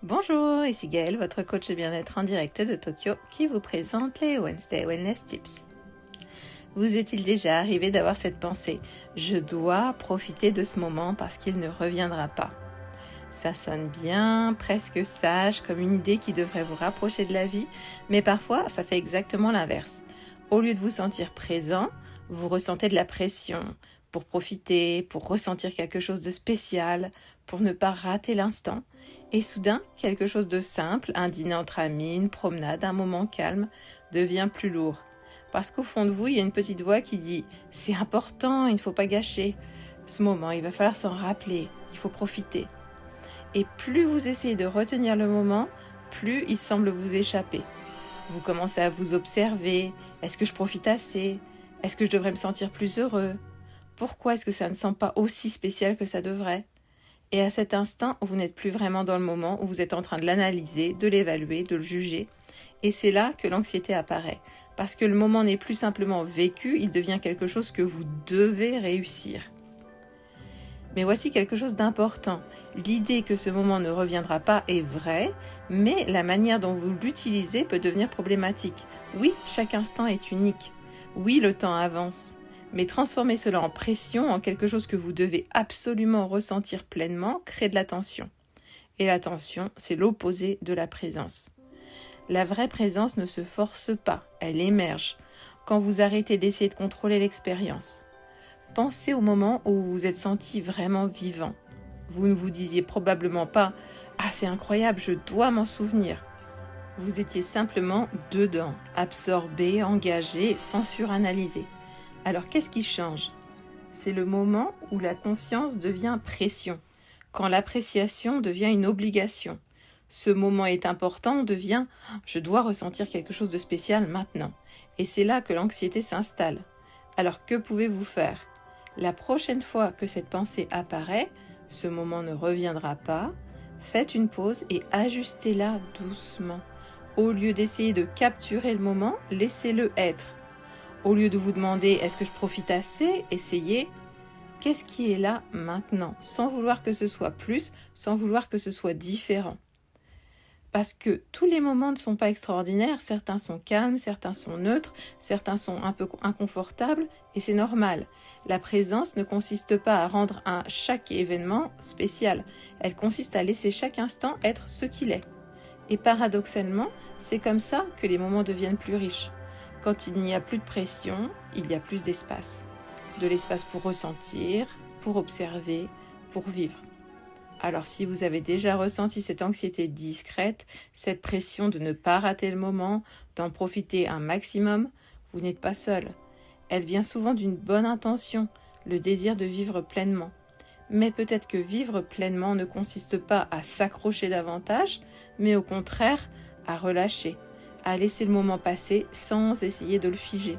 Bonjour, ici Gaëlle, votre coach de bien-être en direct de Tokyo qui vous présente les Wednesday Wellness Tips. Vous est-il déjà arrivé d'avoir cette pensée « Je dois profiter de ce moment parce qu'il ne reviendra pas ». Ça sonne bien, presque sage, comme une idée qui devrait vous rapprocher de la vie, mais parfois ça fait exactement l'inverse. Au lieu de vous sentir présent, vous ressentez de la pression pour profiter, pour ressentir quelque chose de spécial, pour ne pas rater l'instant. Et soudain, quelque chose de simple, un dîner entre amis, une promenade, un moment calme, devient plus lourd. Parce qu'au fond de vous, il y a une petite voix qui dit « C'est important, il ne faut pas gâcher. Ce moment, il va falloir s'en rappeler, il faut profiter. » Et plus vous essayez de retenir le moment, plus il semble vous échapper. Vous commencez à vous observer. Est-ce que je profite assez? Est-ce que je devrais me sentir plus heureux? Pourquoi est-ce que ça ne semble pas aussi spécial que ça devrait? Et à cet instant, vous n'êtes plus vraiment dans le moment où vous êtes en train de l'analyser, de l'évaluer, de le juger. Et c'est là que l'anxiété apparaît. Parce que le moment n'est plus simplement vécu, il devient quelque chose que vous devez réussir. Mais voici quelque chose d'important. L'idée que ce moment ne reviendra pas est vraie, mais la manière dont vous l'utilisez peut devenir problématique. Oui, chaque instant est unique. Oui, le temps avance. Mais transformer cela en pression, en quelque chose que vous devez absolument ressentir pleinement, crée de la tension. Et la tension, c'est l'opposé de la présence. La vraie présence ne se force pas, elle émerge, quand vous arrêtez d'essayer de contrôler l'expérience. Pensez au moment où vous vous êtes senti vraiment vivant. Vous ne vous disiez probablement pas « Ah, c'est incroyable, je dois m'en souvenir ». Vous étiez simplement dedans, absorbé, engagé, sans suranalyser. Alors qu'est-ce qui change? C'est le moment où la conscience devient pression, quand l'appréciation devient une obligation. Ce moment est important, devient « je dois ressentir quelque chose de spécial maintenant ». Et c'est là que l'anxiété s'installe. Alors que pouvez-vous faire? La prochaine fois que cette pensée apparaît, ce moment ne reviendra pas, faites une pause et ajustez-la doucement. Au lieu d'essayer de capturer le moment, laissez-le être. Au lieu de vous demander « est-ce que je profite assez ?», essayez « qu'est-ce qui est là maintenant ?» sans vouloir que ce soit plus, sans vouloir que ce soit différent. Parce que tous les moments ne sont pas extraordinaires, certains sont calmes, certains sont neutres, certains sont un peu inconfortables, et c'est normal. La présence ne consiste pas à rendre chaque événement spécial, elle consiste à laisser chaque instant être ce qu'il est. Et paradoxalement, c'est comme ça que les moments deviennent plus riches. Quand il n'y a plus de pression, il y a plus d'espace. De l'espace pour ressentir, pour observer, pour vivre. Alors si vous avez déjà ressenti cette anxiété discrète, cette pression de ne pas rater le moment, d'en profiter un maximum, vous n'êtes pas seul. Elle vient souvent d'une bonne intention, le désir de vivre pleinement. Mais peut-être que vivre pleinement ne consiste pas à s'accrocher davantage, mais au contraire à relâcher, à laisser le moment passer sans essayer de le figer.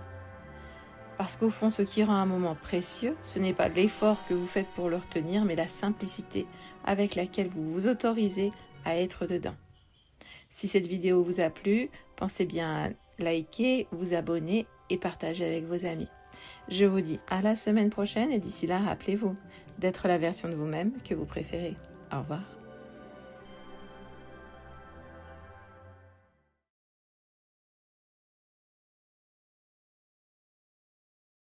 Parce qu'au fond, ce qui rend un moment précieux, ce n'est pas l'effort que vous faites pour le retenir, mais la simplicité avec laquelle vous vous autorisez à être dedans. Si cette vidéo vous a plu, pensez bien à liker, vous abonner et partager avec vos amis. Je vous dis à la semaine prochaine et d'ici là, rappelez-vous d'être la version de vous-même que vous préférez. Au revoir.